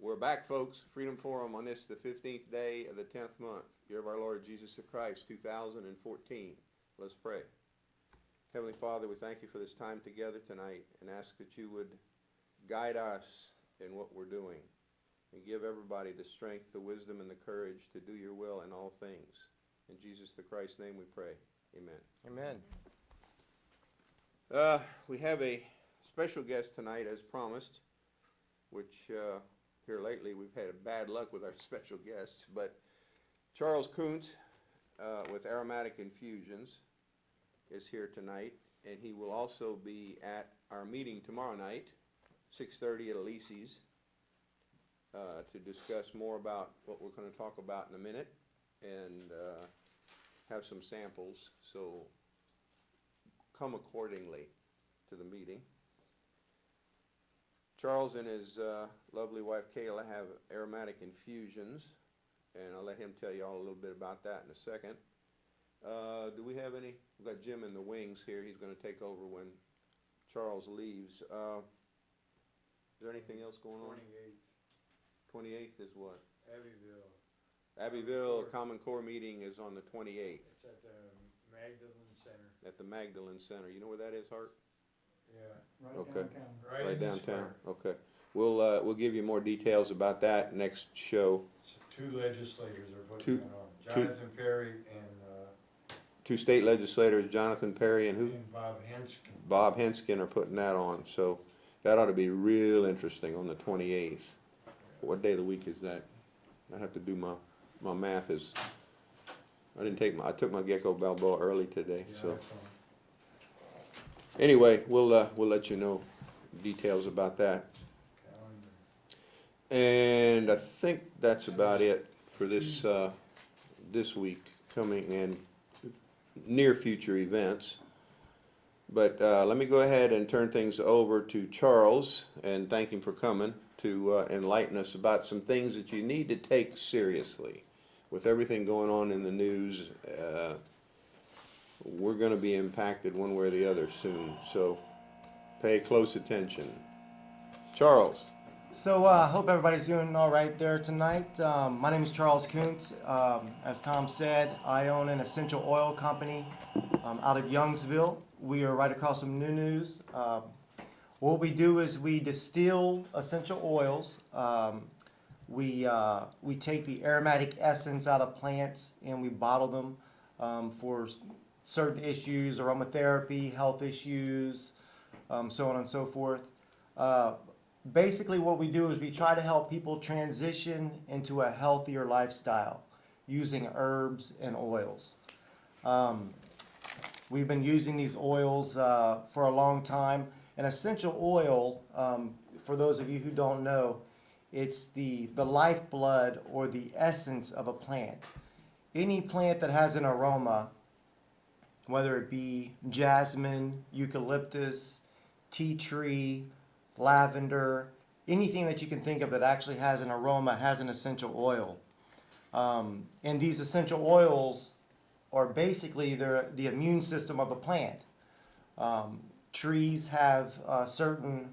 We're back, folks. Freedom Forum on this, the 15th day of the 10th month, year of our Lord Jesus Christ, 2014. Let's pray. Heavenly Father, we thank you for this time together tonight and ask that you would guide us in what we're doing and give everybody the strength, the wisdom, and the courage to do your will in all things. In Jesus the Christ's name we pray. Amen. Amen. We have a special guest tonight as promised, which here lately we've had bad luck with our special guests, but Charles Kuntz with Aromatic Infusions is here tonight, and he will also be at our meeting tomorrow night, 6:30 at Elise's, to discuss more about what we're going to talk about in a minute and have some samples, so come accordingly to the meeting. Charles and his lovely wife Kayla have Aromatic Infusions, and I'll let him tell you all a little bit about that in a second. Do we have any? We've got Jim in the wings here. He's going to take over when Charles leaves. Is there anything else going on? 28th is what? Abbeville Common Core meeting is on the 28th. It's at the Magdalene Center. At the Magdalene Center. You know where that is, Hart? Yeah. Right Okay. downtown. Right in the downtown. square. Okay. We'll give you more details about that next show. So two legislators are Two- putting that on. Jonathan Perry and Two state legislators, Jonathan Perry and who? Bob Henskin. Bob Henskin are putting that on. So that ought to be real interesting on the 28th. What day of the week is that? I have to do my math. I took my Gecko Balboa early today. Yeah, So that's on. anyway, we'll let you know details about that. Calendar. And I think that's about it for this this week, coming in near future events. But let me go ahead and turn things over to Charles and thank him for coming to enlighten us about some things that you need to take seriously. With everything going on in the news, we're going to be impacted one way or the other soon. So pay close attention. Charles. So I hope everybody's doing all right there tonight. My name is Charles Kuntz. As Tom said, I own an essential oil company out of Youngsville. We are right across from New News. What we do is we distill essential oils. We take the aromatic essence out of plants and we bottle them for certain issues, aromatherapy, health issues, so on and so forth. Basically what we do is we try to help people transition into a healthier lifestyle using herbs and oils. We've been using these oils for a long time. An essential oil, for those of you who don't know, it's the lifeblood or the essence of a plant. Any plant that has an aroma, whether it be jasmine, eucalyptus, tea tree, lavender, anything that you can think of that actually has an aroma has an essential oil. And these essential oils are basically the immune system of a plant. Trees have certain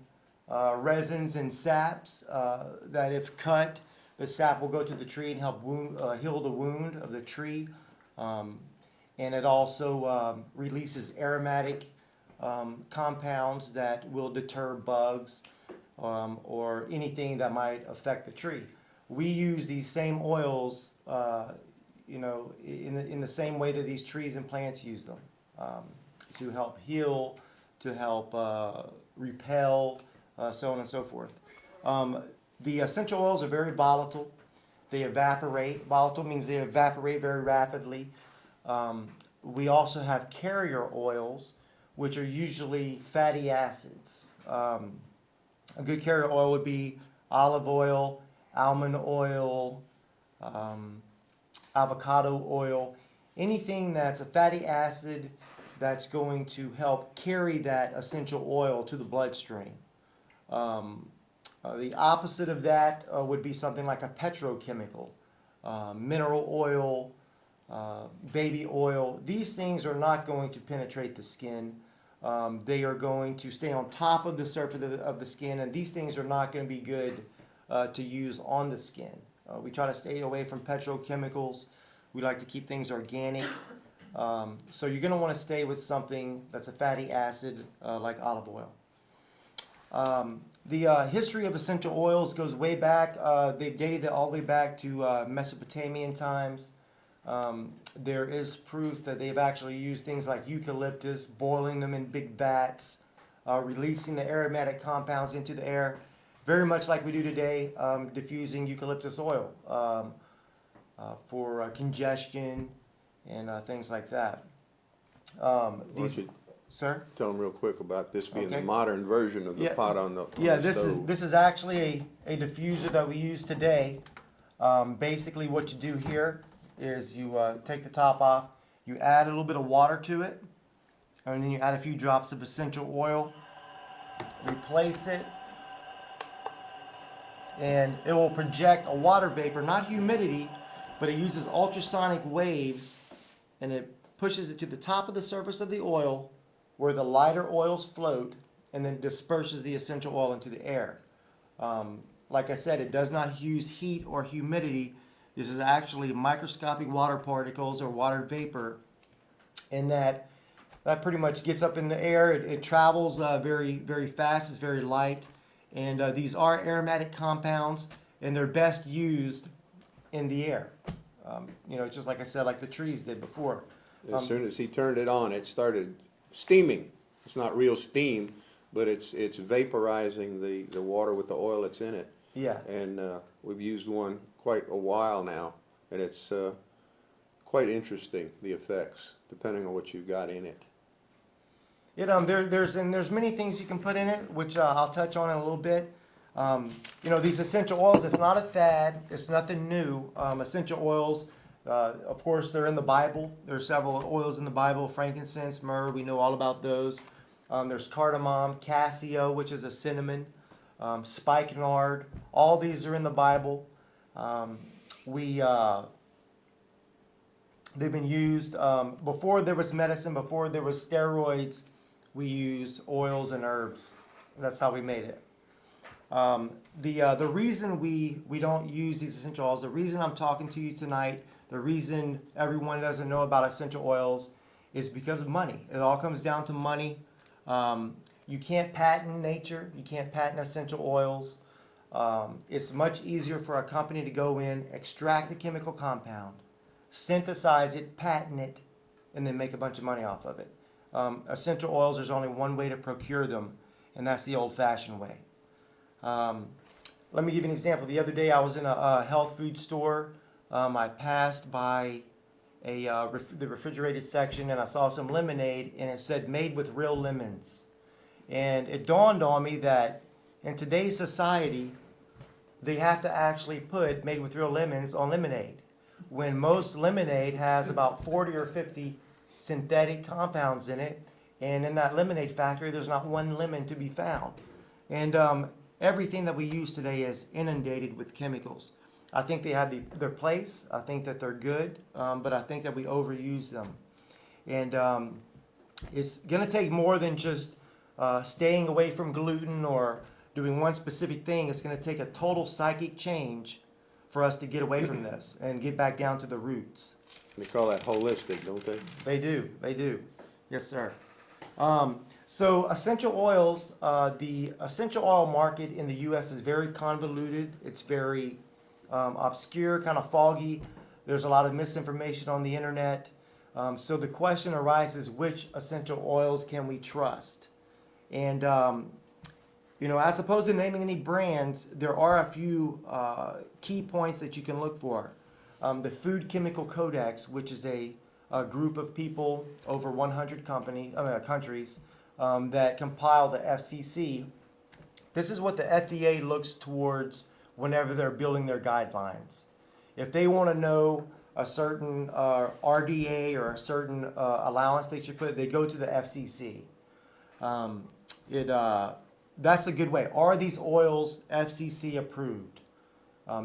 resins and saps that if cut, the sap will go to the tree and help heal the wound of the tree. And it also releases aromatic compounds that will deter bugs or anything that might affect the tree. We use these same oils, in the same way that these trees and plants use them, to help heal, to help repel, so on and so forth. The essential oils are very volatile. They evaporate. Volatile means they evaporate very rapidly. We also have carrier oils, which are usually fatty acids. A good carrier oil would be olive oil, almond oil, avocado oil, anything that's a fatty acid that's going to help carry that essential oil to the bloodstream. The opposite of that would be something like a petrochemical, mineral oil, baby oil. These things are not going to penetrate the skin. They are going to stay on top of the surface of the skin, and these things are not going to be good to use on the skin. We try to stay away from petrochemicals. We like to keep things organic. So you're going to want to stay with something that's a fatty acid like olive oil. The history of essential oils goes way back. They've dated it all the way back to Mesopotamian times. There is proof that they've actually used things like eucalyptus, boiling them in big vats, releasing the aromatic compounds into the air, very much like we do today, diffusing eucalyptus oil for congestion and things like that. Sir? Tell them real quick about this being the Okay. modern version of the Yeah. pot on the Yeah, the this stove. is actually a diffuser that we use today. Basically, what you do here is you take the top off, you add a little bit of water to it, and then you add a few drops of essential oil, replace it, and it will project a water vapor, not humidity, but it uses ultrasonic waves, and it pushes it to the top of the surface of the oil where the lighter oils float, and then disperses the essential oil into the air. Like I said, it does not use heat or humidity. This is actually microscopic water particles or water vapor, and that pretty much gets up in the air. It travels very, very fast. It's very light, and these are aromatic compounds, and they're best used in the air. Just like I said, like the trees did before. As soon as he turned it on, it started steaming. It's not real steam, but it's vaporizing the water with the oil that's in it. Yeah. And we've used one quite a while now, and it's quite interesting, the effects, depending on what you've got in it. There's many things you can put in it, which I'll touch on in a little bit. These essential oils, it's not a fad. It's nothing new. Essential oils, of course, they're in the Bible. There's several oils in the Bible: frankincense, myrrh. We know all about those. There's cardamom, cassia, which is a cinnamon, spikenard. All these are in the Bible. They've been used before there was medicine, before there was steroids. We used oils and herbs. That's how we made it. The reason we don't use these essential oils, the reason I'm talking to you tonight, the reason everyone doesn't know about essential oils is because of money. It all comes down to money. You can't patent nature. You can't patent essential oils. It's much easier for a company to go in, extract a chemical compound, synthesize it, patent it, and then make a bunch of money off of it. Essential oils, there's only one way to procure them, and that's the old-fashioned way. Let me give you an example. The other day I was in a health food store. I passed by the refrigerated section, and I saw some lemonade, and it said made with real lemons. And it dawned on me that in today's society, they have to actually put made with real lemons on lemonade, when most lemonade has about 40 or 50 synthetic compounds in it, and in that lemonade factory there's not one lemon to be found. And everything that we use today is inundated with chemicals. I think they have their place. I think that they're good, but I think that we overuse them. And it's going to take more than just staying away from gluten or doing one specific thing. It's going to take a total psychic change for us to get away from this and get back down to the roots. They call that holistic, don't they? They do. Yes, sir. So essential oils, the essential oil market in the U.S. is very convoluted. It's very obscure, kind of foggy. There's a lot of misinformation on the internet. So the question arises, which essential oils can we trust? And, as opposed to naming any brands, there are a few key points that you can look for. The Food Chemical Codex, which is a group of people, over 100 countries, that compile the FCC. This is what the FDA looks towards whenever they're building their guidelines. If they want to know a certain RDA or a certain allowance they should put, they go to the FCC. That's a good way. Are these oils FCC approved?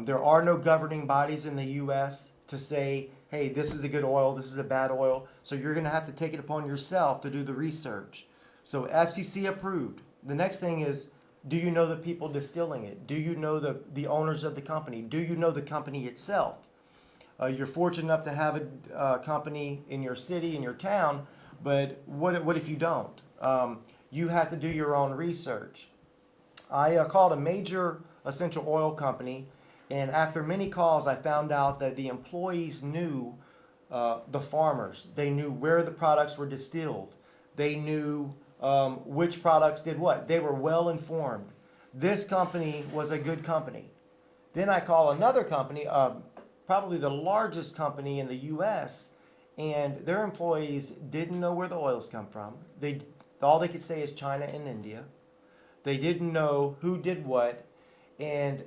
There are no governing bodies in the U.S. to say, hey, this is a good oil, this is a bad oil. So you're going to have to take it upon yourself to do the research. So FCC approved. The next thing is, Do you know the people distilling it? Do you know the owners of the company? Do you know the company itself? You're fortunate enough to have a company in your city, in your town, but what if you don't? You have to do your own research. I called a major essential oil company, and after many calls, I found out that the employees knew the farmers. They knew where the products were distilled. They knew which products did what. They were well informed. This company was a good company. Then I call another company, probably the largest company in the U.S., and their employees didn't know where the oils come from. All they could say is China and India. They didn't know who did what, and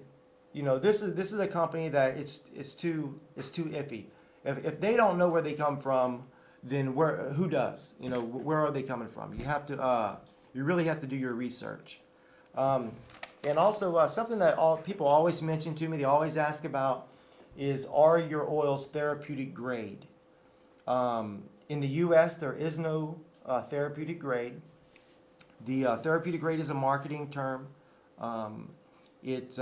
this is a company that it's too iffy. If they don't know where they come from, then who does? Where are they coming from? You really have to do your research. And also something that people always mention to me, they always ask about, is are your oils therapeutic grade? In the U.S., there is no therapeutic grade. The therapeutic grade is a marketing term. As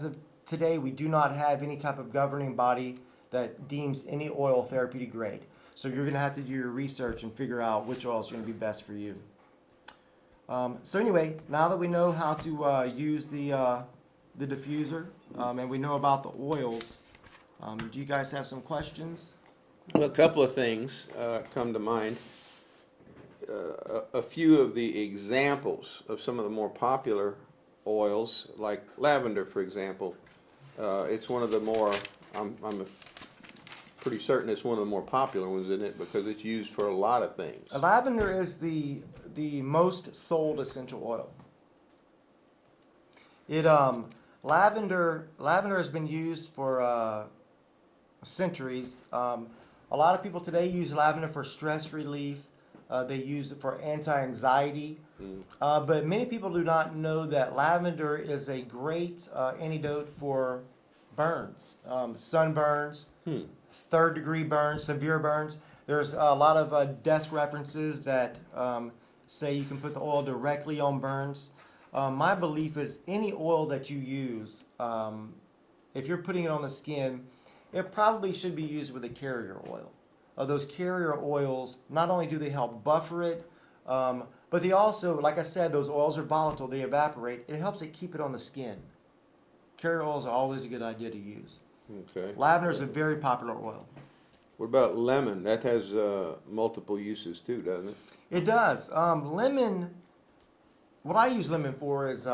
of today, we do not have any type of governing body that deems any oil therapeutic grade. So you're going to have to do your research and figure out which oils are going to be best for you. So anyway, now that we know how to use the diffuser and we know about the oils, do you guys have some questions? Well, a couple of things come to mind. A few of the examples of some of the more popular oils, like lavender, for example. It's one of the more, I'm pretty certain it's one of the more popular ones, isn't it? Because it's used for a lot of things. Lavender is the most sold essential oil. Lavender has been used for centuries. A lot of people today use lavender for stress relief. They use it for anti-anxiety. But many people do not know that lavender is a great antidote for burns, sunburns, third-degree burns, severe burns. There's a lot of desk references that say you can put the oil directly on burns. My belief is any oil that you use, if you're putting it on the skin, it probably should be used with a carrier oil. Those carrier oils, not only do they help buffer it, but they also, like I said, those oils are volatile, they evaporate. It helps it keep it on the skin. Carrier oils are always a good idea to use. Okay. Lavender is a very popular oil. What about lemon? That has multiple uses too, doesn't it? It does. Lemon, what I use lemon for is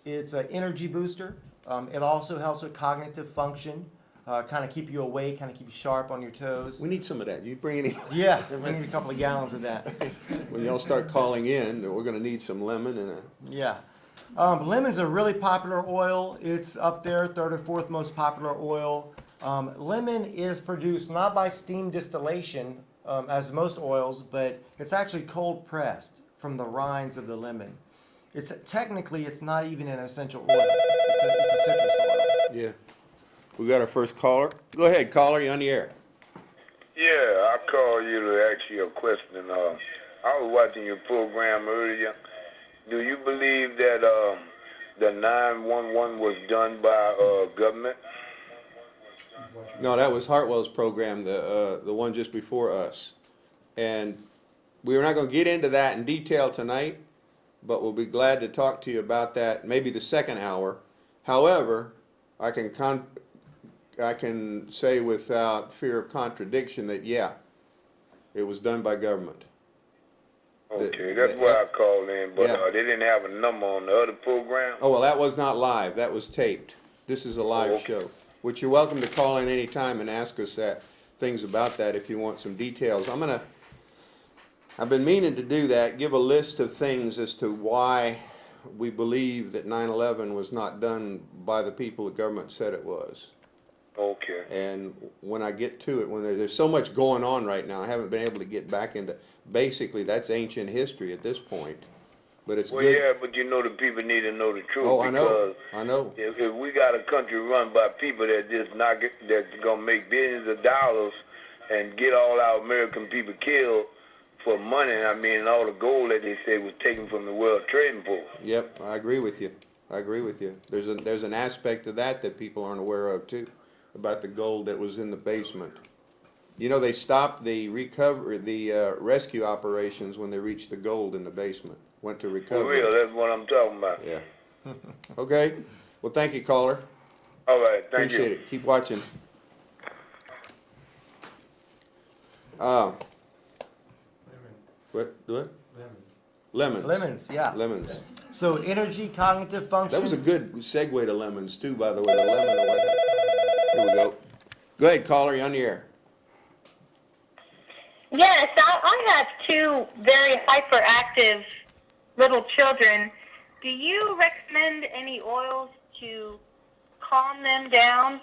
it's an energy booster. It also helps with cognitive function. Kind of keep you awake, kind of keep you sharp on your toes. We need some of that. You bring any? Yeah, we need a couple of gallons of that. When y'all start calling in, we're going to need some lemon and a. Yeah. Lemon's a really popular oil. It's up there, third or fourth most popular oil. Lemon is produced not by steam distillation, as most oils, but it's actually cold pressed from the rinds of the lemon. Technically, it's not even an essential oil. It's a citrus oil. Yeah. We got our first caller. Go ahead, caller. You're on the air. Yeah, I called you to ask you a question. I was watching your program earlier. Do you believe that the 911 was done by government? No, that was Hartwell's program, the one just before us. And we were not going to get into that in detail tonight, but we'll be glad to talk to you about that maybe the second hour. However, I can say without fear of contradiction that, yeah, it was done by government. Okay, that's why I called in, but Yeah. they didn't have a number on the other program? Oh, well, that was not live. That was taped. This is a live Okay. show, which you're welcome to call in any time and ask us things about that if you want some details. I've been meaning to do that, give a list of things as to why we believe that 9/11 was not done by the people the government said it was. Okay. And when I get to it, when there's so much going on right now, I haven't been able to get back into, basically that's ancient history at this point. But it's Well, good. yeah, but the people need to know the truth. Oh, I know. Because I know. if we got a country run by people that's going to make billions of dollars and get all our American people killed for money. I mean, all the gold that they say was taken from the World Trading Pool. Yep, I agree with you. I agree with you. There's an aspect of that that people aren't aware of too, about the gold that was in the basement. You know, they stopped the rescue operations when they reached the gold in the basement. Went to For recover. real, that's what I'm talking about. Yeah. Okay. Well, thank you, caller. All right, thank Appreciate you. it. Keep watching. Lemon, What? lemons. Lemons. Lemons, yeah. Lemons. So energy, cognitive function. That was a good segue to lemons too, by the way. The lemon or what? Here we go. Go ahead, caller. You're on the air. Yes, I have two very hyperactive little children. Do you recommend any oils to calm them down?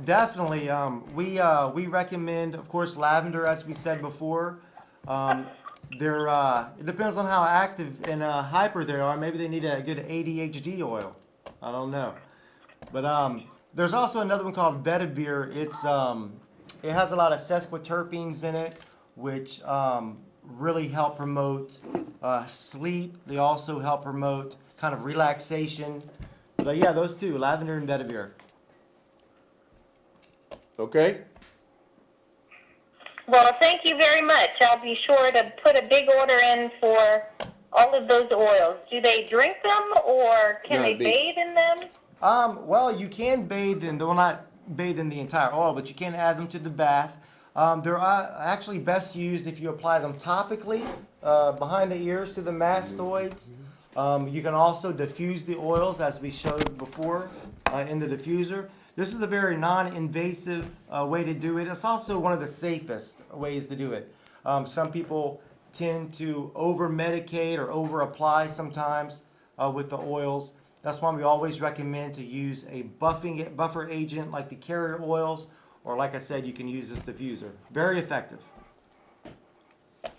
Definitely. We recommend, of course, lavender, as we said before. It depends on how active and hyper they are. Maybe they need a good ADHD oil. I don't know. But there's also another one called vetiver. It has a lot of sesquiterpenes in it, which really help promote sleep. They also help promote kind of relaxation. But yeah, those two, lavender and vetiver. Okay. Well, thank you very much. I'll be sure to put a big order in for all of those oils. Do they drink them or can No, they it'd be- bathe in them? Well, you can bathe in, well, not bathe in the entire oil, but you can add them to the bath. They're actually best used if you apply them topically, behind the ears to the mastoids. You can also diffuse the oils, as we showed before, in the diffuser. This is a very non-invasive way to do it. It's also one of the safest ways to do it. Some people tend to over-medicate or over-apply sometimes with the oils. That's why we always recommend to use a buffer agent like the carrier oils, or like I said, you can use this diffuser. Very effective.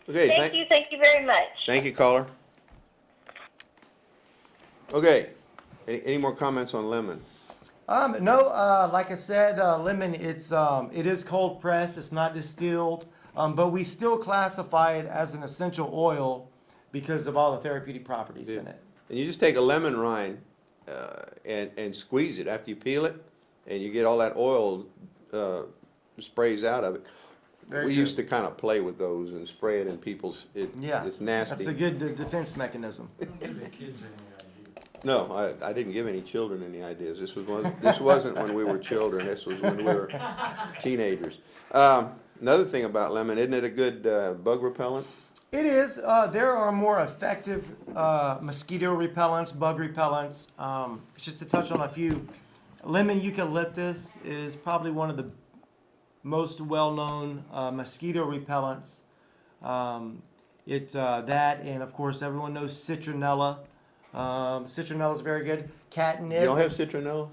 Okay. Thank you very much. Thank you, caller. Okay. Any more comments on lemon? No, like I said, lemon, it is cold pressed, it's not distilled, but we still classify it as an essential oil because of all the therapeutic properties in it. And you just take a lemon rind and squeeze it after you peel it, and you get all that oil sprays out of it. Very We true. used to kind of play with those and spray it in people's. Yeah, It's nasty. that's a good defense mechanism. Don't give the kids any idea. No, I didn't give any children any ideas. This wasn't when we were children. This was when we were teenagers. Another thing about lemon, isn't it a good bug repellent? It is. There are more effective mosquito repellents, bug repellents. Just to touch on a few, lemon eucalyptus is probably one of the most well-known mosquito repellents. That, and of course, everyone knows citronella. Citronella is very good. Catnip. You don't have citronella?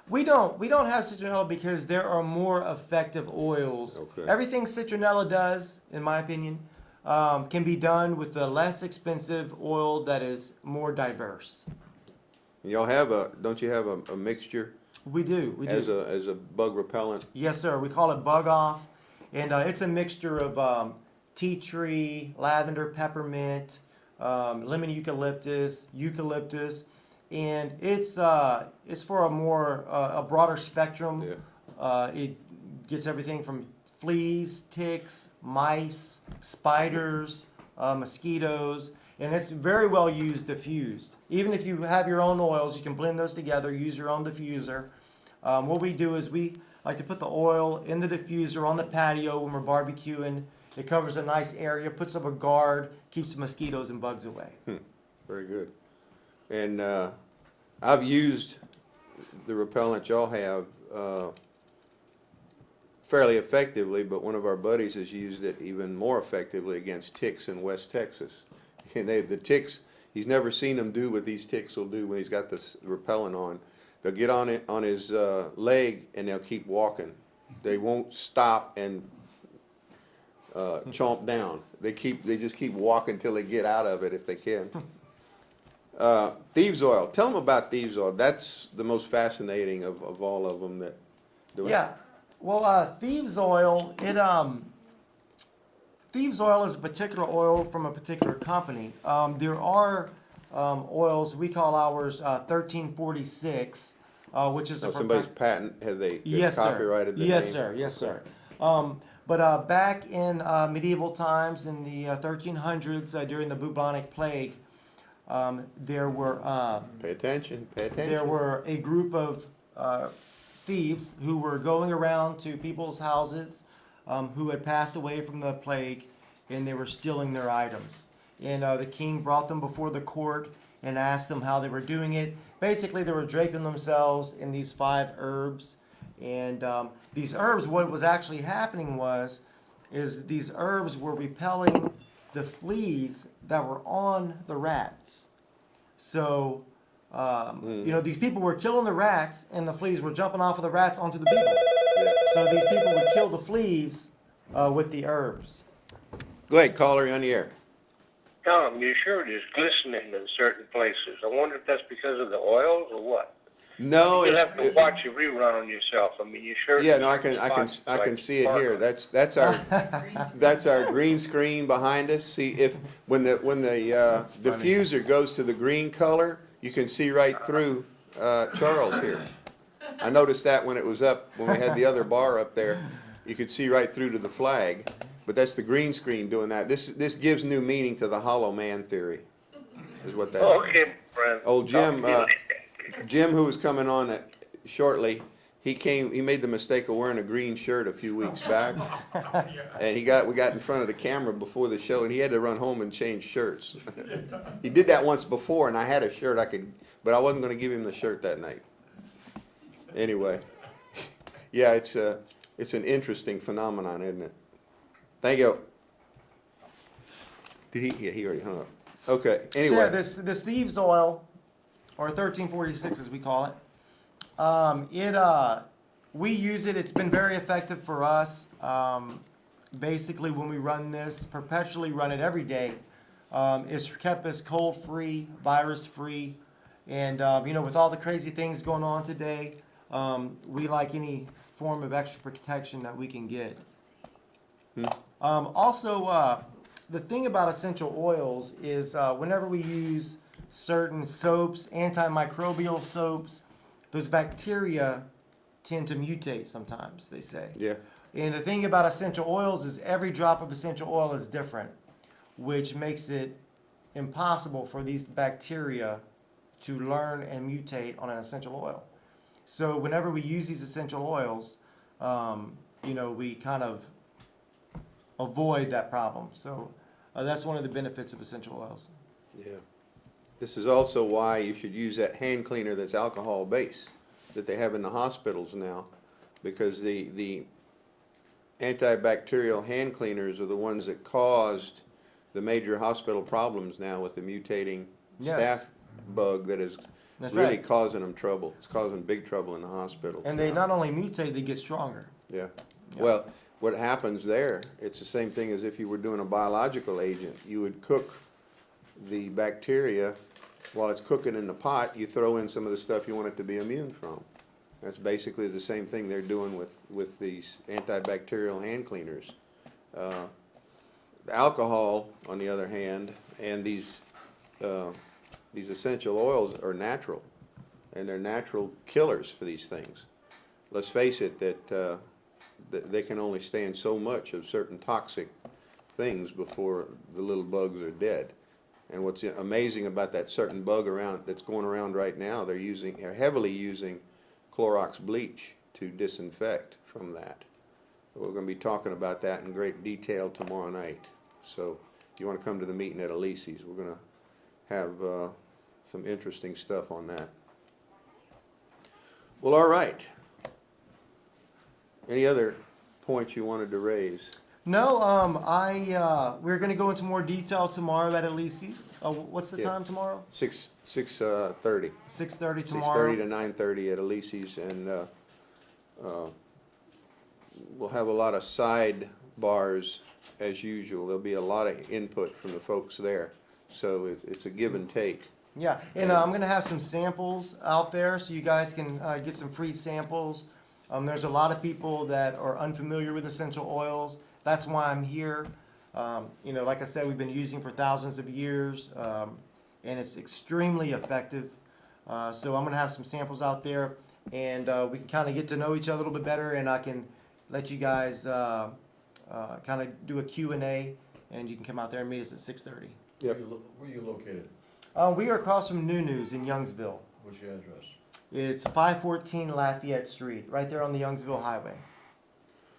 We don't have citronella because there are more effective oils. Okay. Everything citronella does, in my opinion, can be done with a less expensive oil that is more diverse. Y'all don't you have a mixture We do. as a bug repellent? Yes, sir. We call it Bug Off, and it's a mixture of tea tree, lavender, peppermint, lemon eucalyptus, and it's for a broader spectrum. Yeah. It gets everything from fleas, ticks, mice, spiders, mosquitoes, and it's very well used diffused. Even if you have your own oils, you can blend those together, use your own diffuser. What we do is we like to put the oil in the diffuser on the patio when we're barbecuing. It covers a nice area, puts up a guard, keeps the mosquitoes and bugs away. Very good. And I've used the repellent y'all have fairly effectively, but one of our buddies has used it even more effectively against ticks in West Texas. And the ticks, he's never seen them do what these ticks will do when he's got this repellent on. They'll get on his leg and they'll keep walking. They won't stop and chomp down. They just keep walking till they get out of it if they can. Thieves oil. Tell them about thieves oil. That's the most fascinating of all of them that do it. Yeah. Well, thieves oil, thieves oil is a particular oil from a particular company. There are oils, we call ours 1346, which is So a somebody's patent, have they Yes, sir. copyrighted the name? Yes, sir. Yes, sir. But back in medieval times, in the 1300s, during the bubonic plague, there were Pay attention, pay attention. there were a group of thieves who were going around to people's houses who had passed away from the plague, and they were stealing their items. And the king brought them before the court and asked them how they were doing it. Basically, they were draping themselves in these 5 herbs. And these herbs, what was actually happening is these herbs were repelling the fleas that were on the rats. So, these people were killing the rats, and the fleas were jumping off of the rats onto the people. Yeah. So these people would kill the fleas with the herbs. Go ahead, caller, you're on the air. Tom, your shirt is glistening in certain places. I wonder if that's because of the oils or what. No, You'll have to watch a rerun on yourself. I mean, your shirt. yeah, is no, I can like see it here. sparkling. That's our that's our green screen behind us. See, if when the diffuser goes to the green color, you can see right through Charles here. I noticed that when it was up, when we had the other bar up there, you could see right through to the flag. But that's the green screen doing that. This gives new meaning to the hollow man theory, is what that is. Okay, friend. Old Jim, Talk to you later. Jim, who was coming on shortly, he made the mistake of wearing a green shirt a few weeks back. And we got in front of the camera before the show, and he had to run home and change shirts. He did that once before, and I had a shirt but I wasn't gonna give him the shirt that night. Anyway, yeah, it's an interesting phenomenon, isn't it? Thank you. Did he? Yeah, he already hung up. Okay, So yeah, anyway. this thieves oil, or 1346 as we call it, we use it. It's been very effective for us. Basically, when we run this, perpetually run it every day, it's kept us cold-free, virus-free, and with all the crazy things going on today, we like any form of extra protection that we can get. Also, the thing about essential oils is whenever we use certain soaps, antimicrobial soaps, those bacteria tend to mutate sometimes, they say. Yeah. And the thing about essential oils is every drop of essential oil is different, which makes it impossible for these bacteria to learn and mutate on an essential oil. So whenever we use these essential oils, we kind of avoid that problem. So that's one of the benefits of essential oils. Yeah. This is also why you should use that hand cleaner that's alcohol-based that they have in the hospitals now, because the antibacterial hand cleaners are the ones that caused the major hospital problems now with the mutating Yes. staph bug that is That's really right. causing them trouble. It's causing big trouble in the hospital. And they not only mutate, they get stronger. Yeah. Yeah. Well, what happens there, it's the same thing as if you were doing a biological agent. You would cook the bacteria while it's cooking in the pot, you throw in some of the stuff you want it to be immune from. That's basically the same thing they're doing with these antibacterial hand cleaners. Alcohol, on the other hand, and these essential oils are natural, and they're natural killers for these things. Let's face it, that they can only stand so much of certain toxic things before the little bugs are dead. And what's amazing about that certain bug that's going around right now, they're heavily using Clorox bleach to disinfect from that. We're going to be talking about that in great detail tomorrow night. So if you want to come to the meeting at Elise's, we're going to have some interesting stuff on that. Well, all right. Any other points you wanted to raise? No, we're going to go into more detail tomorrow at Elise's. What's the Yeah. time tomorrow? 6:30. 6:30 tomorrow. 6:30 to 9:30 at Elise's, and we'll have a lot of sidebars as usual. There'll be a lot of input from the folks there, so it's a give and take. Yeah, and I'm going to have some samples out there so you guys can get some free samples. There's a lot of people that are unfamiliar with essential oils. That's why I'm here. You know, like I said, we've been using for thousands of years, and it's extremely effective. So I'm gonna have some samples out there, and we can kind of get to know each other a little bit better, and I can let you guys kind of do a Q&A, and you can come out there and meet us at 6:30. Yep. Where are you located? We are across from Nunu's in Youngsville. What's your address? It's 514 Lafayette Street, right there on the Youngsville Highway.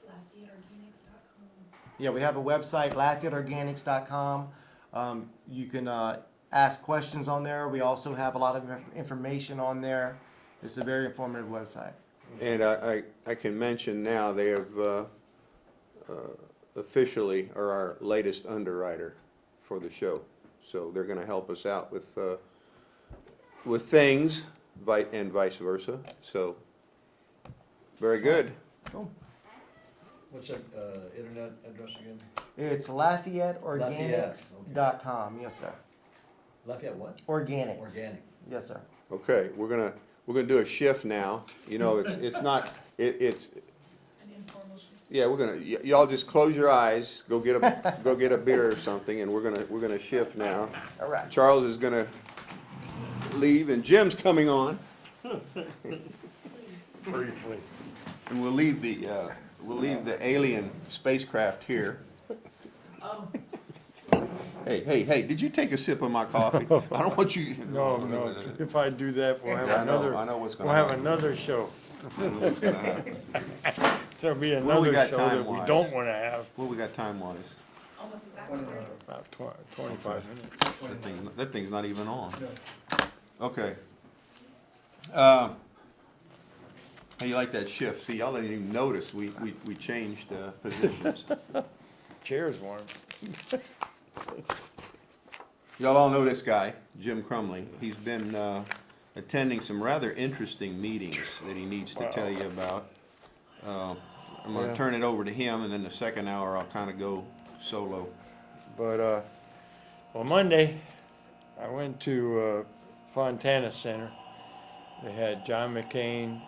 LafayetteOrganics.com. Yeah, we have a website, LafayetteOrganics.com. You can ask questions on there. We also have a lot of information on there. It's a very informative website. And I can mention now, they have officially are our latest underwriter for the show. So they're gonna help us out with things, and vice versa. So, very good. Cool. What's that, internet address again? It's LafayetteOrganics.com. Yes, sir. Lafayette what? Organics. Organic. Yes, sir. Okay, we're gonna do a shift now. You know, it's not, it's, An informal shift. yeah, we're gonna, y'all just close your eyes, go get a beer or something, and we're gonna shift now. All right. Charles is gonna leave, and Jim's coming on. Briefly. And we'll leave the alien spacecraft here. Hey, did you take a sip of my coffee? I don't want you. No, if I do that, we'll have Yeah, I know, another, I know what's gonna we'll have happen. another show. I know what's gonna happen. There'll be we another got show that we time-wise? don't wanna have, What we got time-wise? Almost exactly. about 25 minutes. That thing's not even on. Okay. How you like that shift? See, y'all didn't even notice, we changed positions. Chair's warm. Y'all all know this guy, Jim Crumley. He's been attending some rather interesting meetings that he needs to tell you about. I'm gonna Yeah. turn it over to him, and then the second hour I'll kind of go solo. But, well, Monday, I went to Fontana Center. They had John McCain,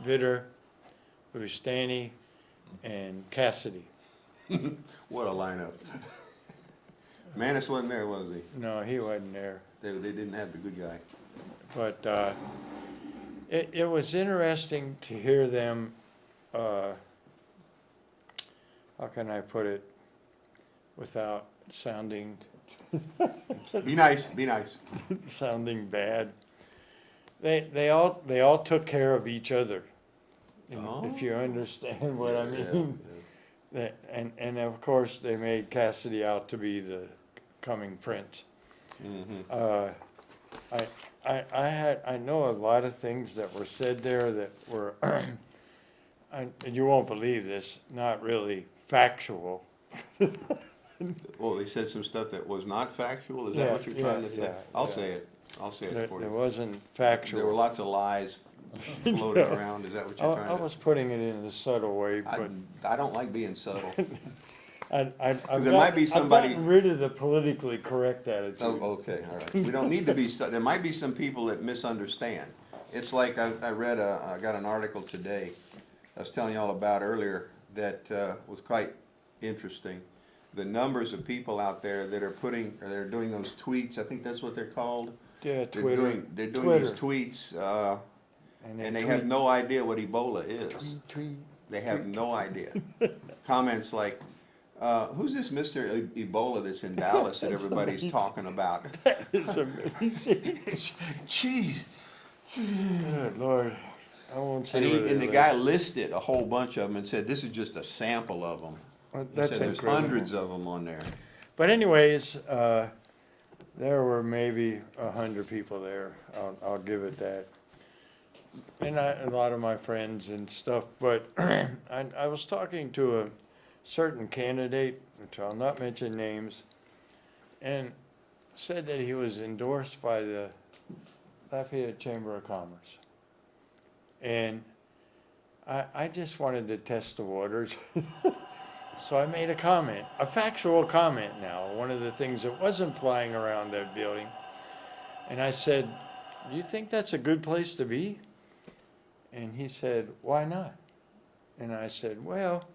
Vitter, Bustani, and Cassidy. What a lineup. Manis wasn't there, was he? No, he wasn't there. They didn't have the good guy. But it was interesting to hear them, how can I put it without sounding Be nice, be nice. sounding bad. They all took care of each other, if you understand what I mean. And of course, they made Cassidy out to be the coming prince. I know a lot of things that were said there that were, and you won't believe this, not really factual. Oh, they said some stuff that was not factual? Is that what you're trying to say? yeah, I'll yeah. say it. I'll say There it for you. wasn't There were factual. lots of lies floating around. Is that what you're I trying to? was putting it in a subtle way, I, but I don't like being subtle. I've There might be I've somebody- gotten rid of the politically correct Oh, attitude. okay, all right. We don't need to be, there might be some people that misunderstand. It's like I read I got an article today, I was telling y'all about earlier, that was quite interesting. The numbers of people out there that are they're doing those tweets, I think that's what they're called. Yeah, They're Twitter. doing these tweets, and they have no idea what Ebola is. Tweet. They have no idea. Comments like, who's this Mr. Ebola that's in Dallas that everybody's talking about? It's amazing. Jeez. Good Lord, I won't say And, where they and the live. guy listed a whole bunch of them and said, this is just a sample of them. Well, He That's said there's incredible. hundreds of them on there. But anyways, there were maybe 100 people there. I'll give it that. And a lot of my friends and stuff. But I was talking to a certain candidate, which I'll not mention names, and said that he was endorsed by the Lafayette Chamber of Commerce. And I just wanted to test the waters. So I made a comment, a factual comment now, one of the things that wasn't flying around that building. And I said, do you think that's a good place to be? And he said, why not? And I said, well,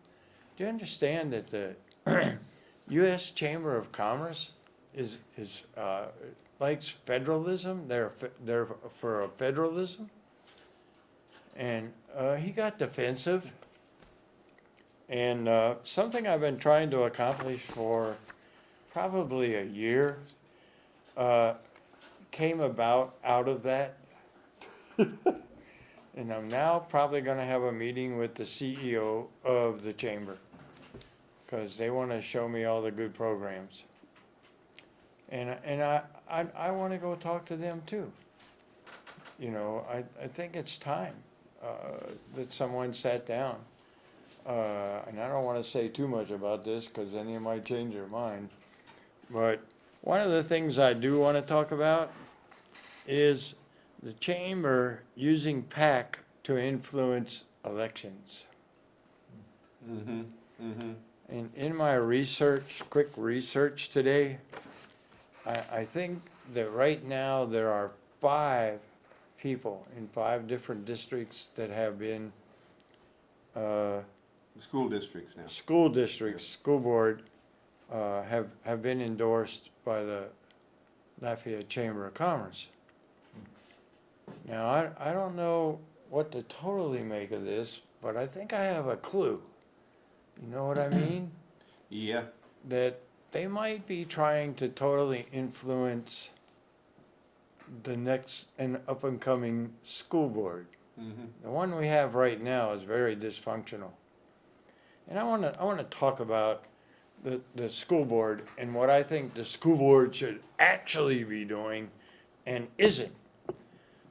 do you understand that the U.S. Chamber of Commerce is likes federalism. They're for a federalism, and he got defensive. And something I've been trying to accomplish for probably a year came about out of that. And I'm now probably going to have a meeting with the CEO of the chamber because they want to show me all the good programs. And I want to go talk to them too. You know, I think it's time that someone sat down. And I don't want to say too much about this because then you might change your mind. But one of the things I do want to talk about is the chamber using PAC to influence elections. Mm-hmm, mm-hmm. And in my research, quick research today, I think that right now there are 5 people in 5 different districts that have been School districts now. school districts, school board, have been endorsed by the Lafayette Chamber of Commerce. Now, I don't know what to totally make of this, but I think I have a clue. You know what I mean? Yeah. That they might be trying to totally influence the next and up and coming school board. Mm-hmm. The one we have right now is very dysfunctional. And I want to talk about the school board and what I think the school board should actually be doing and isn't.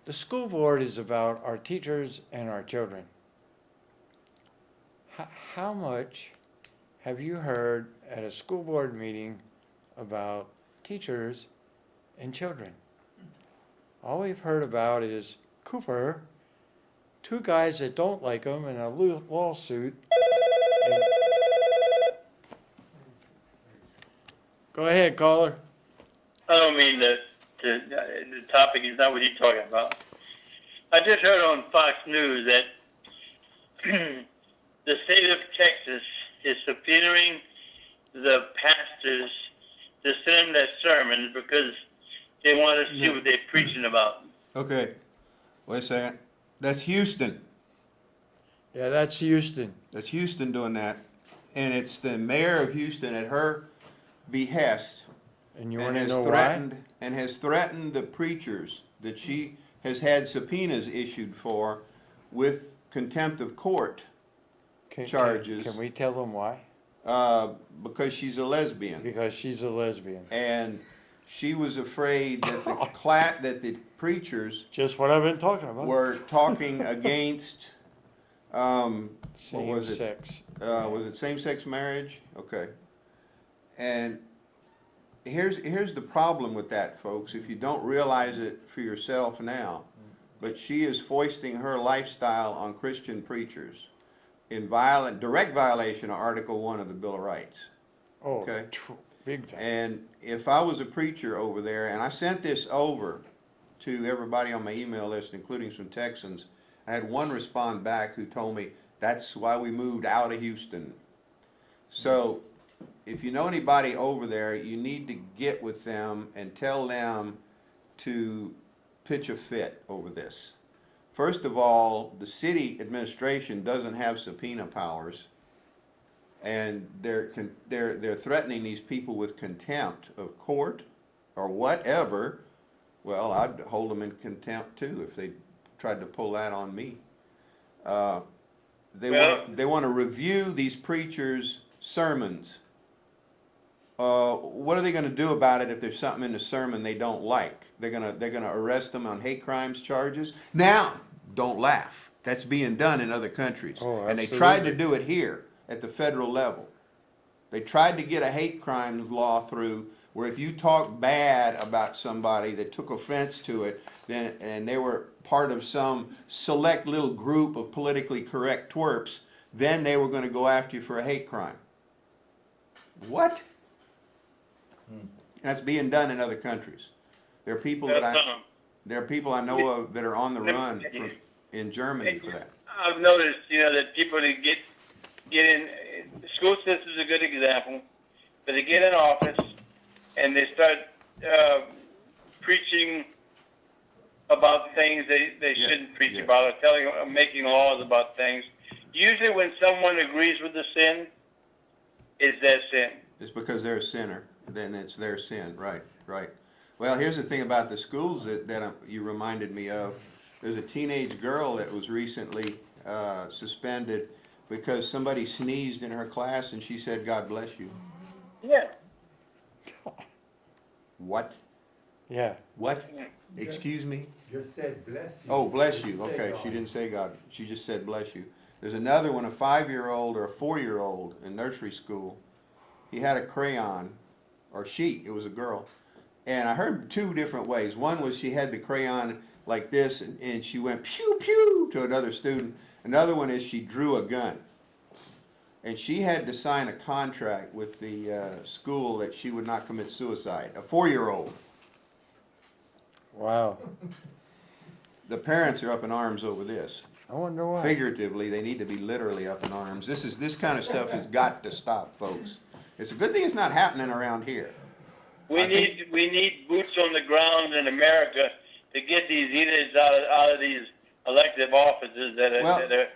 The school board is about our teachers and our children. How much have you heard at a school board meeting about teachers and children? All we've heard about is Cooper, 2 guys that don't like him in a lawsuit. And go ahead, caller. I don't mean that the topic is not what you're talking about. I just heard on Fox News that the state of Texas is subpoenaing the pastors to send them their sermons because they want to see what they're preaching about. Okay, wait a second. That's Houston. Yeah, that's Houston. That's Houston doing that. And it's the mayor of Houston at her behest. And you and want to has know why? threatened and has threatened the preachers that she has had subpoenas issued for with contempt of court charges. Can we tell them why? Because she's a lesbian. Because she's a lesbian. And she was afraid that that the preachers Just what I've been talking about. were talking against Same what was it? sex. Was it same-sex marriage? Okay. And here's the problem with that, folks, if you don't realize it for yourself now, but she is foisting her lifestyle on Christian preachers in direct violation of Article 1 of the Bill of Rights. Oh, Okay. big time. And if I was a preacher over there, and I sent this over to everybody on my email list, including some Texans, I had one respond back who told me, that's why we moved out of Houston. So if you know anybody over there, you need to get with them and tell them to pitch a fit over this. First of all, the city administration doesn't have subpoena powers, and they're threatening these people with contempt of court or whatever. Well, I'd hold them in contempt too if they tried to pull that on me. They want to review these preachers' sermons. What are they going to do about it if there's something in the sermon they don't like? They're gonna arrest them on hate crimes charges. Now, don't laugh. That's being done in other countries, Oh, and they absolutely. tried to do it here at the federal level. They tried to get a hate crimes law through where if you talk bad about somebody that took offense to it, then and they were part of some select little group of politically correct twerps, then they were going to go after you for a hate crime. What? That's being done in other countries. There are people I know of that are on the run in Germany for that. I've noticed, that people that get in, school system is a good example. but they get in office and they start preaching about things they shouldn't preach about, or making laws about things. Usually when someone agrees with the sin, it's their sin. It's because they're a sinner, then it's their sin, right, right. Well, here's the thing about the schools that you reminded me of. There's a teenage girl that was recently suspended because somebody sneezed in her class and she said, "God bless you." Yeah. What? Yeah. What? Excuse me? Just said bless you. Oh, bless you. Didn't say Okay, God. she didn't say God. She just said bless you. There's another one, a 5-year-old or a 4-year-old in nursery school. He had a crayon, or she, it was a girl. And I heard 2 different ways. One was she had the crayon like this and she went pew pew to another student. Another one is she drew a gun. And she had to sign a contract with the school that she would not commit suicide. A 4-year-old. Wow. The parents are up in arms over this. I wonder why. Figuratively, they need to be literally up in arms. This kind of stuff has got to stop, folks. It's a good thing it's not happening around here. We need boots on the ground in America to get these idiots out of these elective offices that are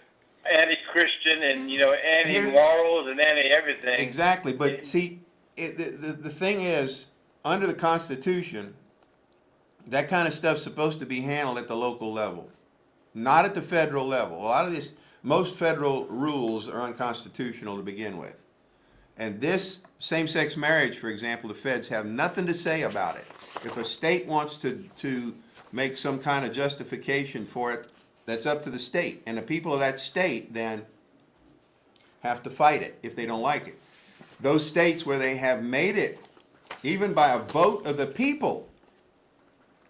anti-Christian and anti-morals and anti-everything. Exactly, but see, the thing is, under the Constitution, that kind of stuff's supposed to be handled at the local level, not at the federal level. A lot of most federal rules are unconstitutional to begin with. And this same-sex marriage, for example, the feds have nothing to say about it. If a state wants to make some kind of justification for it, that's up to the state. And the people of that state then have to fight it if they don't like it. Those states where they have made it, even by a vote of the people,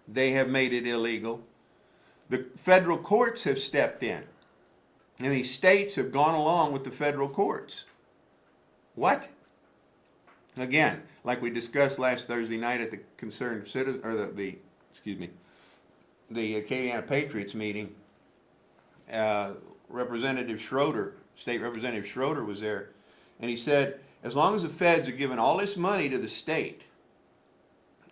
they have made it illegal. The federal courts have stepped in. And these states have gone along with the federal courts. What? Again, like we discussed last Thursday night at the Concerned Citizen, or the Acadiana Patriots meeting, Representative Schroeder, State Representative Schroeder was there, and he said, as long as the feds are giving all this money to the state,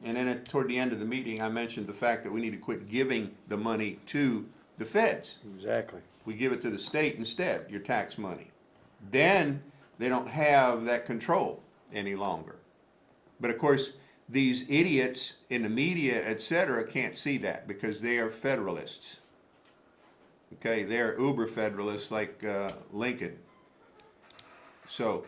and then toward the end of the meeting, I mentioned the fact that we need to quit giving the money to the feds. Exactly. We give it to the state instead, your tax money. Then they don't have that control any longer. But of course, these idiots in the media, etc., can't see that because they are federalists. Okay, they're uber federalists like Lincoln. So,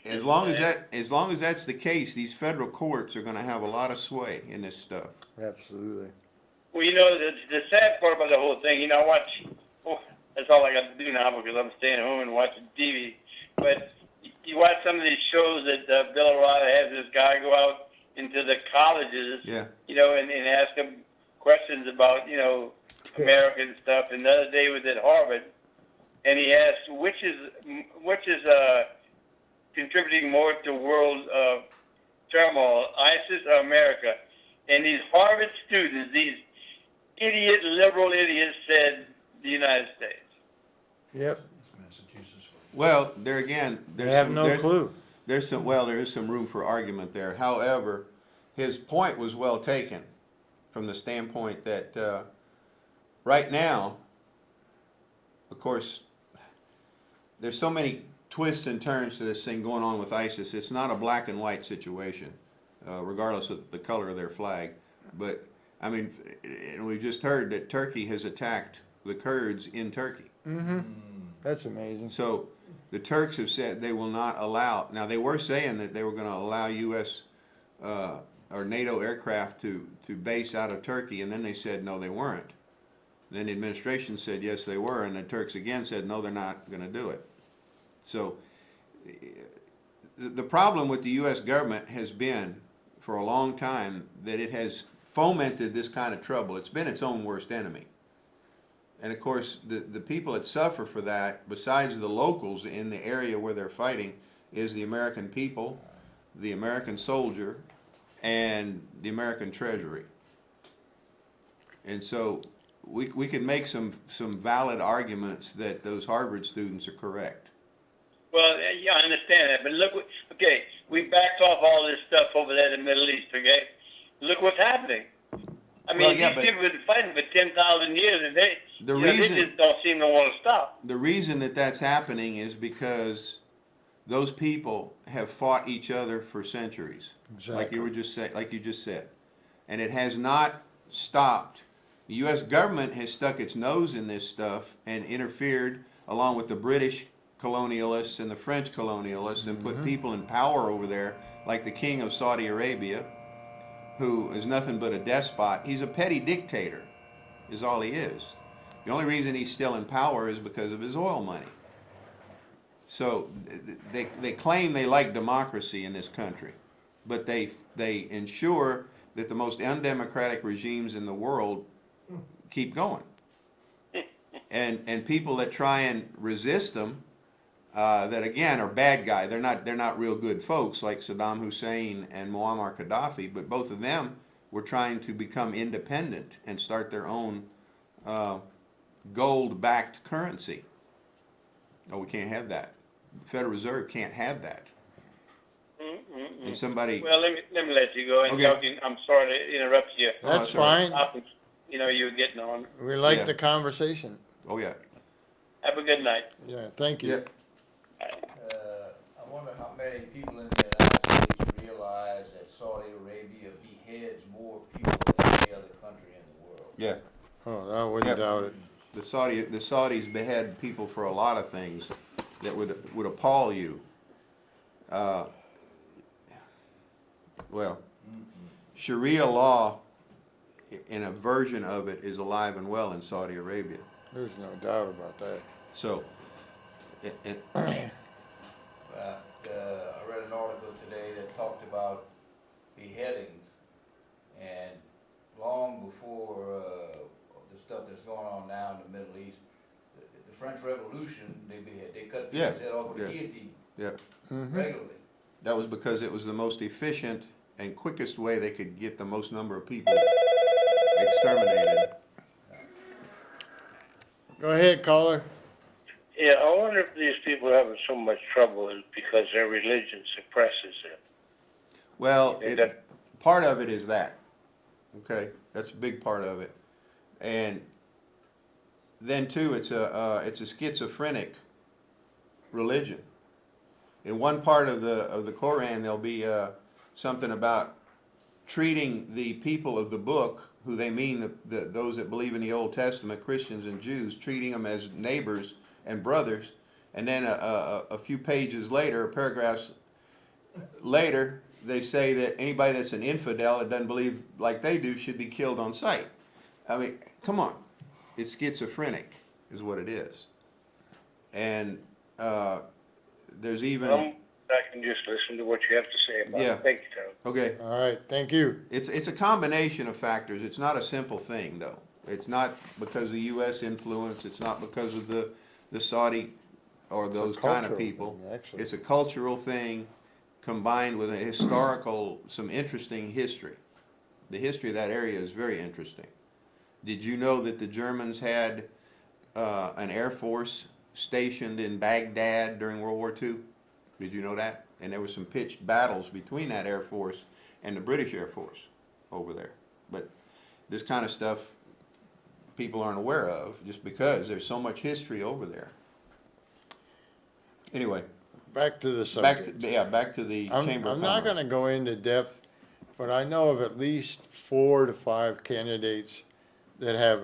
as long as that's the case, these federal courts are going to have a lot of sway in this stuff. Absolutely. Well, the sad part about the whole thing, that's all I got to do now because I'm staying home and watching TV. But you watch some of these shows that Bill O'Reilly has this guy go out into the colleges, and ask them questions about, American stuff. And the other day was at Harvard, and he asked, which is contributing more to world turmoil, ISIS or America? And these Harvard students, these liberal idiots, said the United States. Yep. Massachusetts. Well, there again, They have no clue. There is some room for argument there. However, his point was well taken from the standpoint that right now, of course, there's so many twists and turns to this thing going on with ISIS. It's not a black and white situation, regardless of the color of their flag. But, I mean, we just heard that Turkey has attacked the Kurds in Turkey. Mm-hmm. That's amazing. So the Turks have said they will not allow, now they were saying that they were going to allow U.S. Or NATO aircraft to base out of Turkey, and then they said no, they weren't. Then the administration said yes, they were, and the Turks again said no, they're not going to do it. So the problem with the U.S. government has been for a long time that it has fomented this kind of trouble. It's been its own worst enemy. And of course, the people that suffer for that, besides the locals in the area where they're fighting, is the American people, the American soldier, and the American Treasury. And so we can make some valid arguments that those Harvard students are correct. Well, yeah, I understand that, but look, okay, we backed off all this stuff over there in the Middle East, okay? Look what's happening. I mean, Well, yeah, these but people have been fighting for 10,000 years, and they reason just don't seem to want to stop. the reason that that's happening is because those people have fought each other for centuries, like you just said, and it has not stopped. The U.S. government has stuck its nose in this stuff and interfered, along with the British colonialists and the French colonialists, and put people in power over there, like the King of Saudi Arabia, who is nothing but a despot. He's a petty dictator, is all he is. The only reason he's still in power is because of his oil money. So they claim they like democracy in this country, but they ensure that the most undemocratic regimes in the world keep going. And people that try and resist them, that again are bad guys. They're not real good folks like Saddam Hussein and Muammar Gaddafi, but both of them were trying to become independent and start their own gold-backed currency. Oh, we can't have that. The Federal Reserve can't have that. And somebody. Well, let me let you go. And Okay. talking, I'm sorry to interrupt you. That's all right. fine. You know, you're getting on. We like Yeah. the conversation. Oh yeah. Have a good night. Yeah, thank you. Yeah. I wonder how many people in the United States realize that Saudi Arabia beheads more people than any other country in the world. Yeah. Oh, I wouldn't Yeah. doubt it. The Saudis behead people for a lot of things that would appall you. Well, Sharia law, in a version of it, is alive and well in Saudi Arabia. There's no doubt about that. So, I read an article today that talked about beheadings, and long before the stuff that's going on now in the Middle East, the French Revolution, they cut Yeah, people's head off with yeah. a guillotine yeah, regularly. that was because it was the most efficient and quickest way they could get the most number of people exterminated. Go ahead, caller. Yeah, I wonder if these people are having so much trouble is because their religion suppresses it. Well, And that- part of it is that, okay, that's a big part of it, and then too, it's a schizophrenic religion. In one part of the Koran, there'll be something about treating the people of the book, who they mean those that believe in the Old Testament, Christians and Jews, treating them as neighbors and brothers, and then a few pages later, paragraphs later, they say that anybody that's an infidel that doesn't believe like they do should be killed on sight. I mean, come on. It's schizophrenic is what it is. And there's even... I can just listen to what you have to say about Yeah. it. Thank you, Tom. Okay. All right, thank you. It's a combination of factors. It's not a simple thing, though. It's not because of U.S. influence. It's not because of the Saudi or It's a those kind of cultural people. thing, actually. It's a cultural thing combined with a historical, some interesting history. The history of that area is very interesting. Did you know that the Germans had an Air Force stationed in Baghdad during World War II? Did you know that? And there were some pitched battles between that Air Force and the British Air Force over there. But this kind of stuff people aren't aware of just because there's so much history over there. Anyway, Back to the back subject. to the Chamber I'm of not Commerce. gonna go into depth, but I know of at least 4 to 5 candidates that have,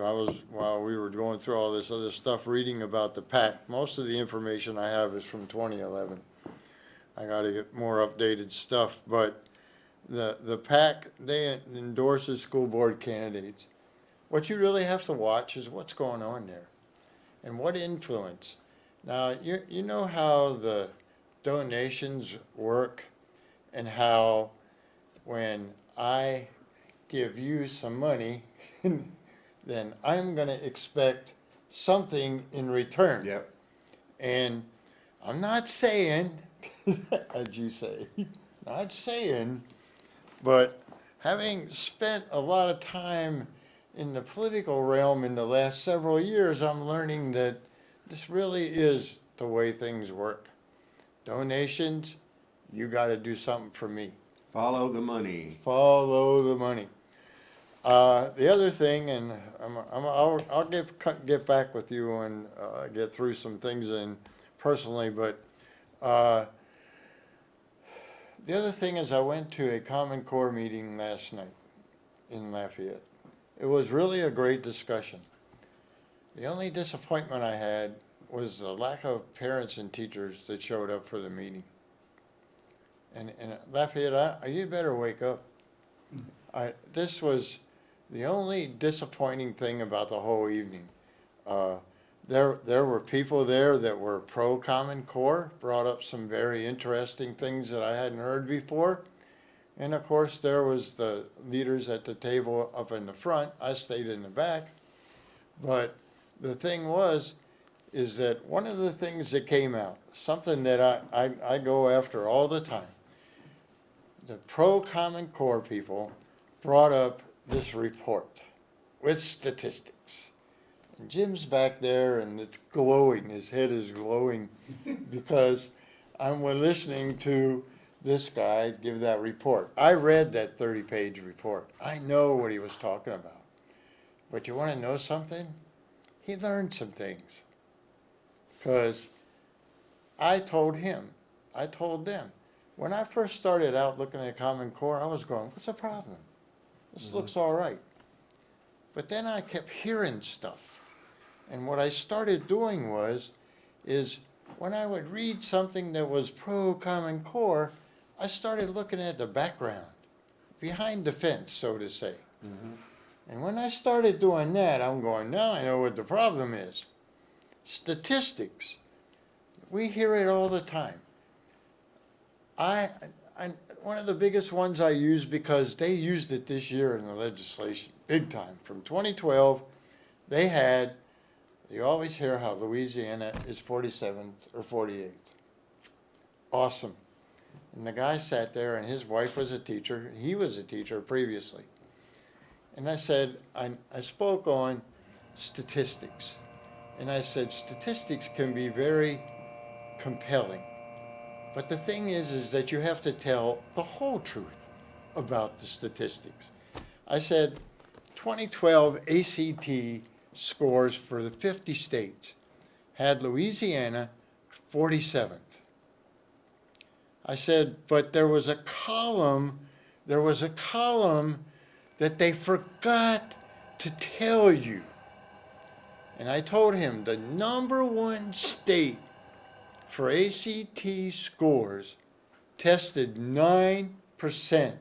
while we were going through all this other stuff, reading about the PAC. Most of the information I have is from 2011. I gotta get more updated stuff, but the PAC, they endorses school board candidates. What you really have to watch is what's going on there and what influence. Now, you know how the donations work and how when I give you some money, then I'm gonna expect something in return. Yep. And I'm not saying, as you say, not saying, but having spent a lot of time in the political realm in the last several years, I'm learning that this really is the way things work. Donations, you gotta do something for me. Follow the money. Follow the money. The other thing, and I'll get back with you and get through some things in personally, but the other thing is I went to a Common Core meeting last night in Lafayette. It was really a great discussion. The only disappointment I had was the lack of parents and teachers that showed up for the meeting. And Lafayette, you better wake up. This was the only disappointing thing about the whole evening. There were people there that were pro Common Core, brought up some very interesting things that I hadn't heard before. And of course, there was the leaders at the table up in the front. I stayed in the back. But the thing is that one of the things that came out, something that I go after all the time, the pro Common Core people brought up this report with statistics. And Jim's back there and it's glowing, his head is glowing because I'm listening to this guy give that report. I read that 30-page report. I know what he was talking about. But you want to know something? He learned some things. Because I told them, when I first started out looking at Common Core, I was going, what's the problem? This looks all right. But then I kept hearing stuff. And what I started doing is when I would read something that was pro Common Core, I started looking at the background, behind the fence, so to say. And when I started doing that, I'm going, now I know what the problem is. Statistics. We hear it all the time. One of the biggest ones I use, because they used it this year in the legislation, big time. From 2012, you always hear how Louisiana is 47th or 48th. Awesome. And the guy sat there and his wife was a teacher. He was a teacher previously. And I said, I spoke on statistics. And I said, statistics can be very compelling. But the thing is that you have to tell the whole truth about the statistics. I said, 2012 ACT scores for the 50 states had Louisiana 47th. I said, but there was a column that they forgot to tell you. And I told him the number one state for ACT scores tested 9%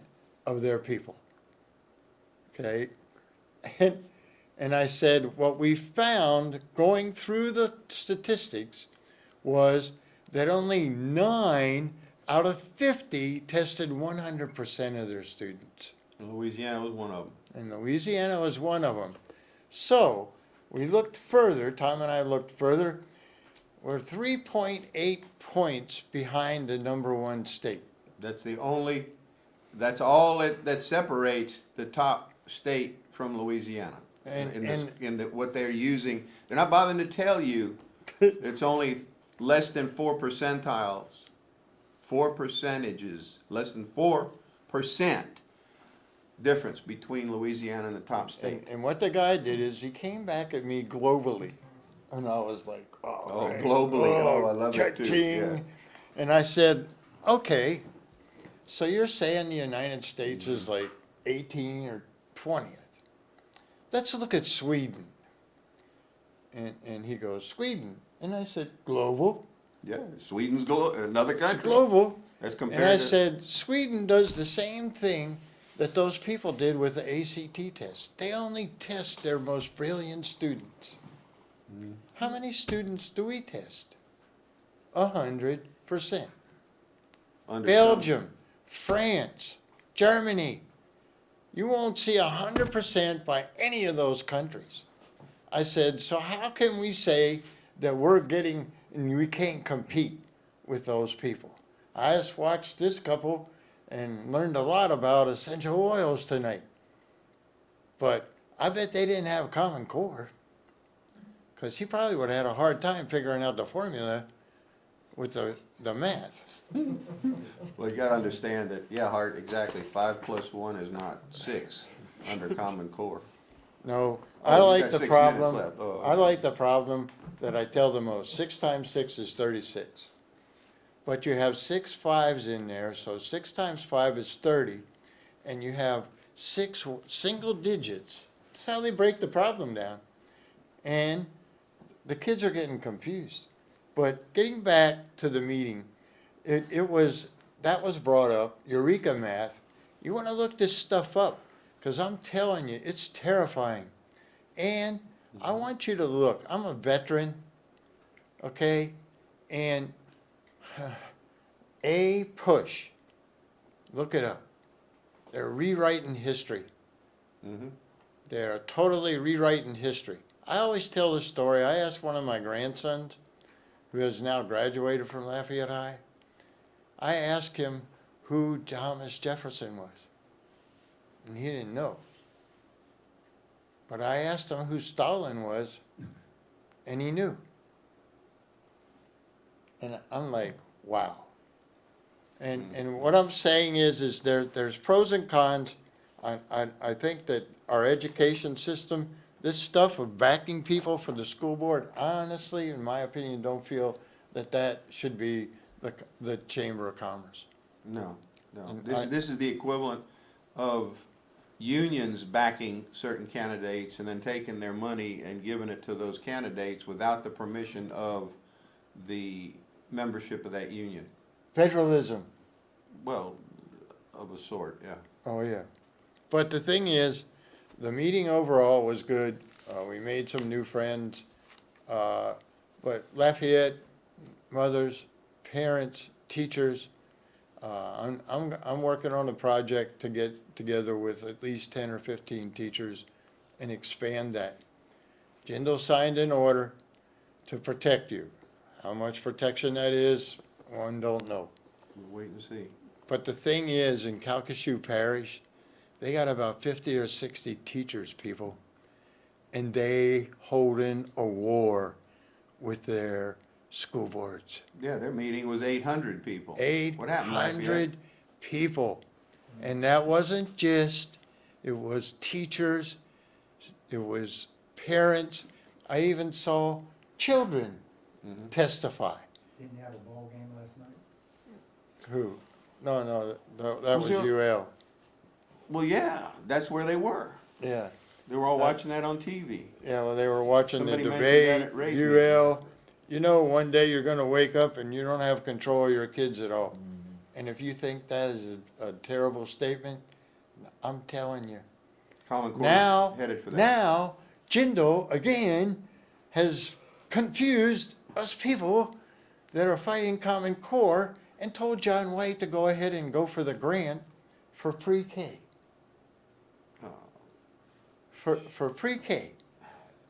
of their people. Okay? And I said, what we found going through the statistics was that only 9 out of 50 tested 100% of their students. Louisiana was one of them. And Louisiana was one of them. So we looked further, Tom and I looked further. We're 3.8 points behind the number one state. That's all that separates the top state from Louisiana. What they're using, they're not bothering to tell you it's only less than 4 percentiles, 4 percentages, less than 4% difference between Louisiana and the top state. And what the guy did is he came back at me globally. And I was like, oh man. Globally. Oh, I love it too. Cha-ching. Yeah. And I said, okay, so you're saying the United States is like 18 or 20th. Let's look at Sweden. And he goes, Sweden. And I said, global. Yeah, Sweden's another country. It's global. As And compared I to, said, Sweden does the same thing that those people did with the ACT test. They only test their most brilliant students. How many students do we test? 100%. Belgium, France, Germany. You won't see 100% by any of those countries. I said, so how can we say that and we can't compete with those people? I just watched this couple and learned a lot about essential oils tonight. But I bet they didn't have Common Core, because he probably would have had a hard time figuring out the formula with the the math. Well, you gotta understand that, yeah, Hart, exactly, 5 plus 1 is not 6 under Common Core. No, Oh, I you like got the 6 minutes problem, left. Oh, I okay. like the problem that I tell the most, 6 times 6 is 36. But you have 6 5s in there, so 6 times 5 is 30, and you have 6 single digits. That's how they break the problem down. And the kids are getting confused. But getting back to the meeting, that was brought up, Eureka Math. You want to look this stuff up, because I'm telling you, it's terrifying. And I want you to look, I'm a veteran, okay? And push, look it up. They're rewriting history. Mhm. They're totally rewriting history. I always tell this story. I asked one of my grandsons, who has now graduated from Lafayette High, I asked him who Thomas Jefferson was. And he didn't know. But I asked him who Stalin was, and he knew. And I'm like, wow. And what I'm saying is there's pros and cons. I think that our education system, this stuff of backing people for the school board, honestly, in my opinion, don't feel that should be the Chamber of Commerce. No, no. And This is the equivalent of unions backing certain candidates and then taking their money and giving it to those candidates without the permission of the membership of that union. Federalism. Well, of a sort, yeah. Oh, yeah. But the thing is, the meeting overall was good. We made some new friends. But Lafayette, mothers, parents, teachers, I'm working on a project to get together with at least 10 or 15 teachers and expand that. Jindal signed an order to protect you. How much protection that is, one don't know. We'll wait and see. But the thing is, in Calcasieu Parish, they got about 50 or 60 teachers, people, and they holding a war with their school boards. Yeah, their meeting was 800 people. What happened, Lafayette? 800 people. And that wasn't just, it was teachers, it was parents. I even saw children testify. Didn't you have a ball game last night? Who? No, that was Who's your- UL. Well, yeah, that's where they were. Yeah. They were all watching that on TV. Yeah, well, they were watching Somebody the mentioned that debate, at radio. UL. You know, one day you're gonna wake up and you don't have control of your kids at all. And if you think that is a terrible statement, I'm telling you. Common Core Now, headed for that. now, Jindal, again, has confused us people that are fighting Common Core and told John White to go ahead and go for the grant for pre-K. Oh, For pre-K,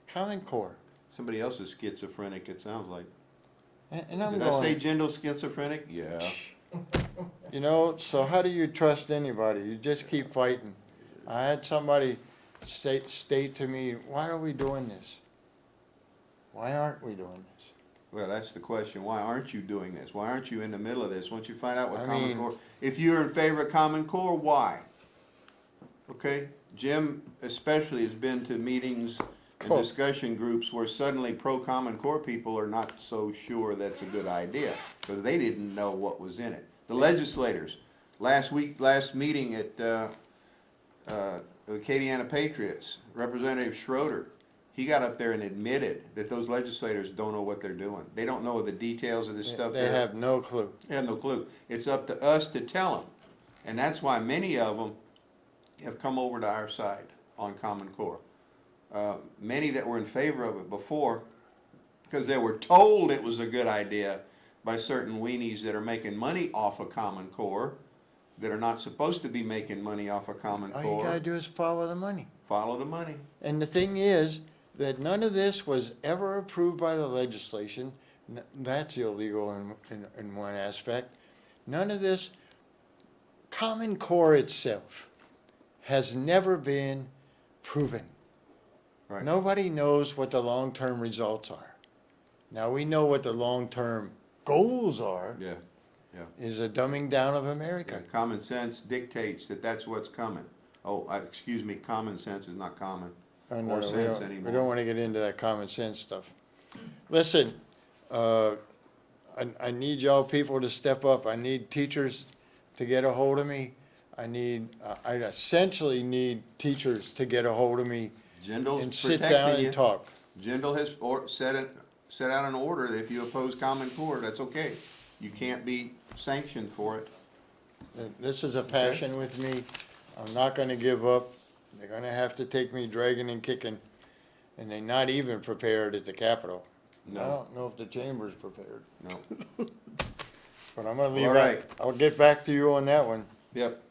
Common Core. somebody else is schizophrenic, it sounds like. And I'm Did I say going, Jindal schizophrenic? Yeah. you know, so how do you trust anybody? You just keep fighting. I had somebody state to me, why are we doing this? Why aren't we doing this? Well, that's the question. Why aren't you doing this? Why aren't you in the middle of this? Once you find out what I Common mean- Core, if you're in favor of Common Core, why? Okay? Jim especially has been to meetings and Cool. discussion groups where suddenly pro-Common Core people are not so sure that's a good idea because they didn't know what was in it. The legislators, last meeting at the Acadiana Patriots, Representative Schroeder, he got up there and admitted that those legislators don't know what they're doing. They don't know the details of this stuff. They have no clue. They have no clue. It's up to us to tell them. And that's why many of them have come over to our side on Common Core. Many that were in favor of it before, because they were told it was a good idea by certain weenies that are making money off of Common Core, that are not supposed to be making money off of Common All you gotta Core. do is follow the money. Follow the money. And the thing is, that none of this was ever approved by the legislation. That's illegal in one aspect. None of this, Common Core itself has never been proven. Right. Nobody knows what the long-term results are. Now, we know what the long-term goals are, Yeah. is a dumbing down of America. Common sense dictates that that's what's coming. Oh, excuse me, common sense is not common. I Or know, we sense don't, anymore. we don't wanna get into that common sense stuff. Listen, I need y'all people to step up. I need teachers to get a hold of me. I essentially need teachers to get a hold of me Jindal's and sit down protecting you. and talk. Jindal has set out an order that if you oppose Common Core, that's okay. You can't be sanctioned for it. This is a passion with me. I'm not gonna give up. They're gonna have to take me dragging and kicking, and they're not even prepared at the Capitol. I No, don't know if the chamber's prepared, no. but I'm gonna leave All that. right. I'll get back to you on that one. Yep.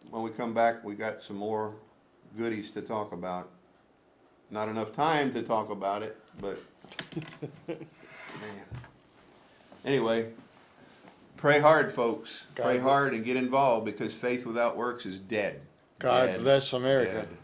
When we come back, we got some more goodies to talk about. Not enough time to talk about it, but, man. Anyway, pray hard, folks. Pray God- hard and get involved because faith without works is dead. God Dead. bless America. Dead.